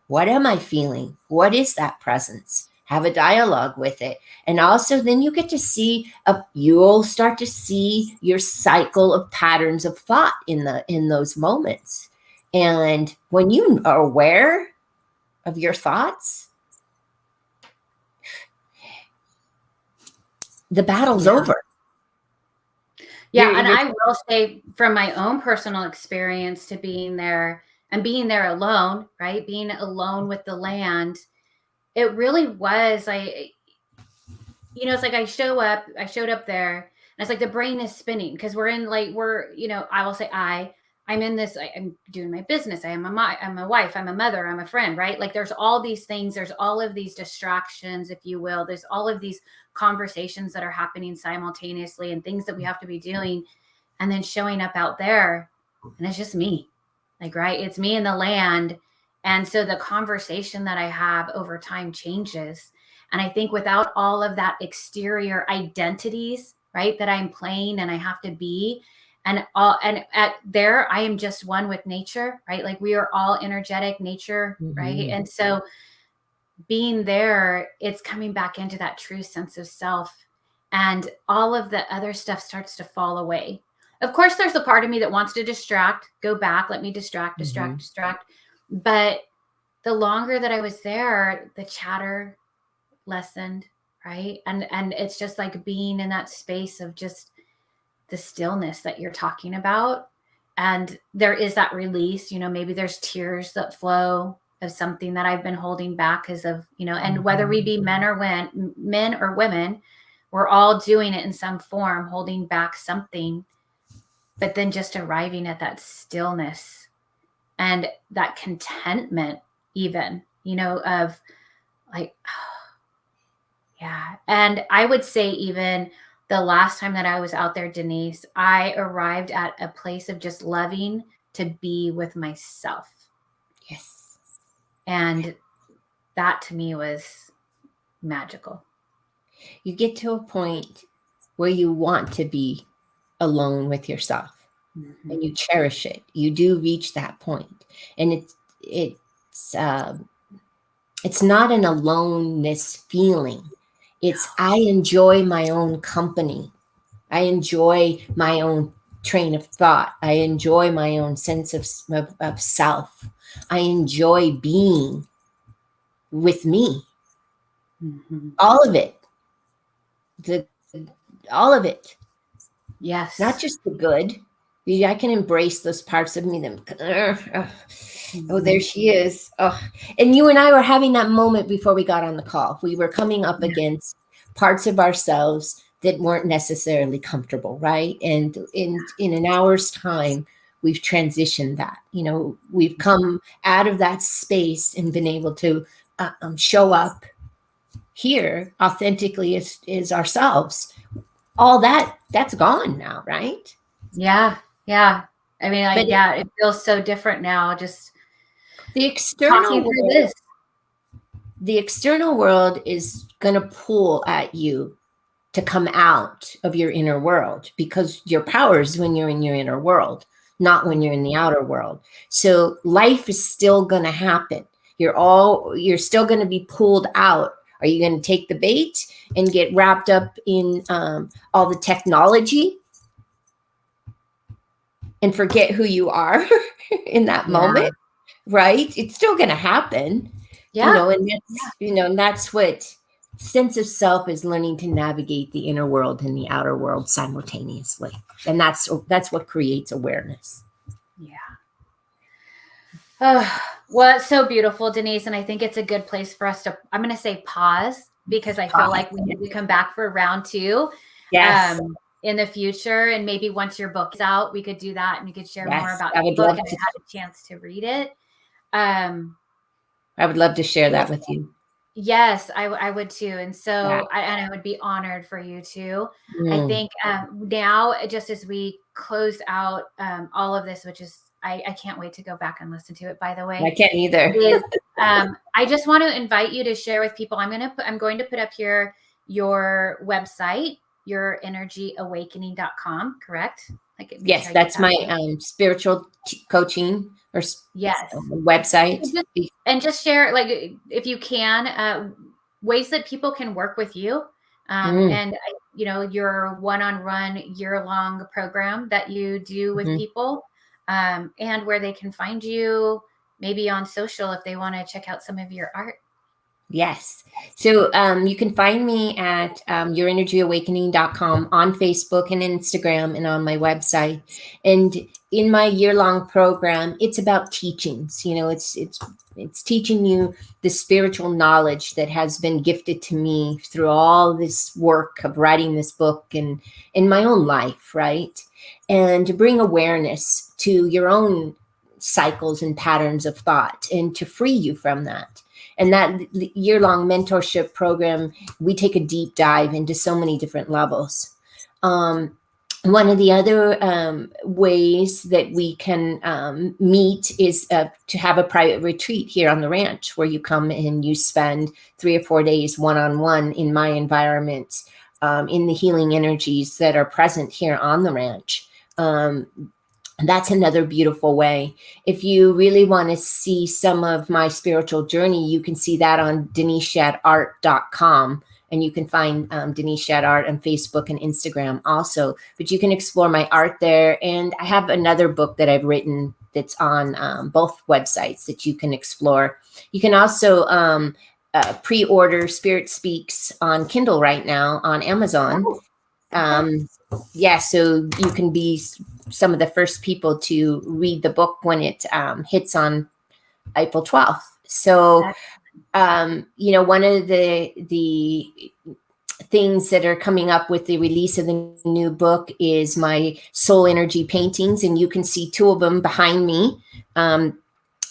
what am I feeling? What is that presence? Have a dialogue with it. And also then you get to see, you'll start to see your cycle of patterns of thought in those moments. And when you are aware of your thoughts, the battle's Yeah. over. Yeah, and I will say from my own personal experience to being there and being there alone, right? Being alone with the land, it really was it's like I showed up there, and it's like the brain is spinning because I will say I'm in this, I'm doing my business. I'm a wife, I'm a mother, I'm a friend, right? Like there's all these things, there's all of these distractions, if you will. There's all of these conversations that are happening simultaneously and things that we have to be doing. And then showing up out there and it's just me, like, right. It's me and the land. And so the conversation that I have over time changes. And I think without all of that exterior identities, right, that I'm playing and I have to be, and at there, I am just one with nature, right? Like we are all energetic nature, right? And so being there, it's coming back into that true sense of self, and all of the other stuff starts to fall away. Of course, there's a part of me that wants to distract, go back, let me distract. But the longer that I was there, the chatter lessened, right? And it's just like being in that space of just the stillness that you're talking about. And there is that release, maybe there's tears that flow of something that I've been holding back because of, and whether we be men or women, we're all doing it in some form, holding back something, but then just arriving at that stillness and that contentment, even, of like, yeah. And I would say even the last time that I was out there, Denise, I arrived at a place of just loving to be with myself. Yes. And that to me was magical. You get to a point where you want to be alone with yourself, and you cherish it. You do reach that point, and it's not an aloneness feeling. It's I enjoy my own company. I enjoy my own train of thought. I enjoy my own sense of self. I enjoy being with me. All of it. The all of it, not Yes. just the good. I can embrace those parts of me that, oh, there Mhm. she is. Oh, and you and I were having that moment before we got on the call. We were coming up Yeah. against parts of ourselves that weren't necessarily comfortable, right? And in an hour's time, we've transitioned that. We've come out of that space and been able to show up here authentically as ourselves. All that's gone now, right? Yeah. Yeah. I mean, But yeah, it feels so different now just the talking external through world, this. the external world is going to pull at you to come out of your inner world, because your power is when you're in your inner world, not when you're in the outer world. So life is still going to happen. You're still going to be pulled out. Are you going to take the bait and get wrapped up in all the technology and forget who you are in that Yeah. moment? Right? It's still going to happen, Yeah. and that's what sense of self is, learning to navigate the inner world and the outer world simultaneously. And that's what creates awareness. Yeah. Oh, well, it's so beautiful, Denise. And I think it's a good place for us to, I'm going to say pause, because I feel like we need to come back for round two Yes. in the future. And maybe once your book is out, we could do that and you could share more Yes. about I your would book. love And I've to had a chance to read it. Um, I would love to share that with you. Yes, I would too. And Yeah. so I would be honored for you too. I Mm. think now, just as we close out all of this, which is, I can't wait to go back and listen to it, by the I way, can't either. is I just want to invite you to share with people. I'm going to put up here your website, yourenergyawakening.com, correct? Like, make Yes, sure I get that's that my right. spiritual coaching or Yes. website. And just share, like, if you can, ways that people can work with you, Mm, and your one-on-one year-long program that you do with mhm. people, and where they can find you, maybe on social if they want to check out some of your art. Yes. So you can find me at yourenergyawakening.com, on Facebook and Instagram, and on my website. And in my year-long program, it's about teachings. It's teaching you the spiritual knowledge that has been gifted to me through all this work of writing this book and in my own life, right? And to bring awareness to your own cycles and patterns of thought, and to free you from that. And that year-long mentorship program, we take a deep dive into so many different levels. One of the other ways that we can meet is to have a private retreat here on the ranch, where you come and you spend 3 or 4 days one-on-one in my environment, in the healing energies that are present here on the ranch. That's another beautiful way. If you really want to see some of my spiritual journey, you can see that on deniseshaadart.com. And you can find Denise Shaad Art on Facebook and Instagram also. But you can explore my art there. And I have another book that I've written that's on both websites that you can explore. You can also pre-order Spirit Speaks on Kindle right now on Amazon. Oh, okay. um, yeah, so you can be some of the first people to read the book when it hits on April 12th. So, one of the things that are coming up with the release of the new book is my soul energy paintings, and you can see two of them behind me.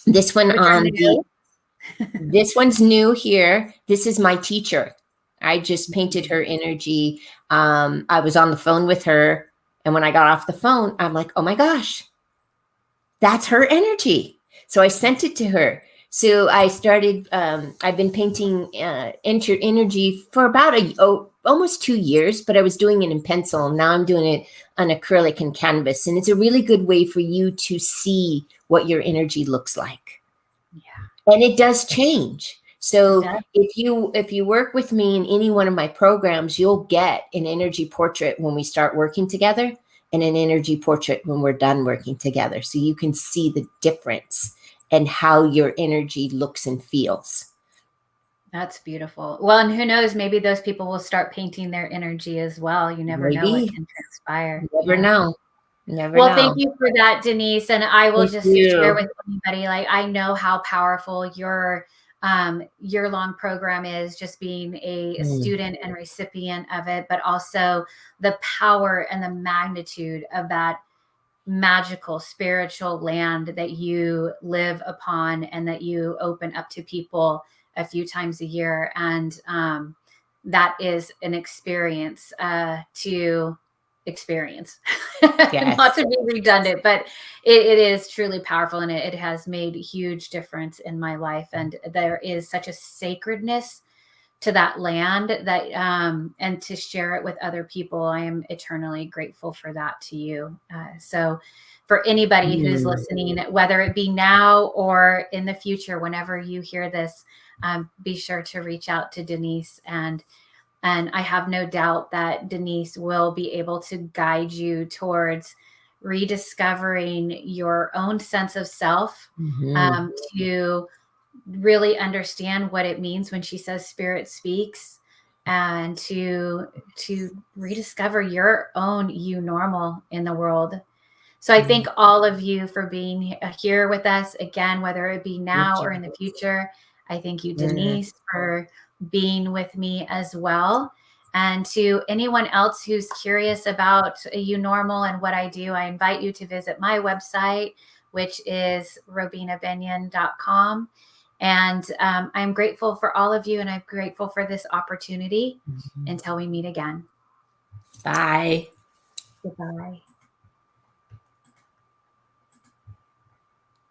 This one Which are on the new. This one's new here. This is my teacher. I just painted her energy. I was on the phone with her, and when I got off the phone, I'm like, oh my gosh, that's her energy. So I sent it to her. So I started, I've been painting energy for about almost 2 years, but I was doing it in pencil. Now I'm doing it on acrylic and canvas. And it's a really good way for you to see what your energy looks like. Yeah, And it does change. it So does. if you work with me in any one of my programs, you'll get an energy portrait when we start working together, and an energy portrait when we're done working together, so you can see the difference and how your energy looks and feels. That's beautiful. Well, and who knows, maybe those people will start painting their energy as well. You never know what Maybe. can transpire. Never Yeah. know. Never Well, thank know. you for that, Denise. And I will Thank just share you. with anybody, like, I know how powerful your year-long program is, just being a Mm. student and recipient of it, but also the power and the magnitude of that magical spiritual land that you live upon and that you open up to people a few times a year. And that is an experience to experience. Not Yes. to be redundant, but it is truly powerful, and it has made a huge difference in my life. And there is such a sacredness to that land that and to share it with other people. I am eternally grateful for that to you. So for anybody who's Mm. listening, whether it be now or in the future, whenever you hear this, be sure to reach out to Denise. And I have no doubt that Denise will be able to guide you towards rediscovering your own sense of self, Mhm. to really understand what it means when she says spirit speaks, and to rediscover your own you normal in the world. So I thank Mm. all of you for being here with us again, whether it be now Thank or you. in the future. I thank you, Mm. Denise, for being with me as well. And to anyone else who's curious about you normal and what I do, I invite you to visit my website, which is robinabenyon.com. And I'm grateful for all of you, and I'm grateful for this opportunity. Mhm. Until we meet again. Bye. Goodbye.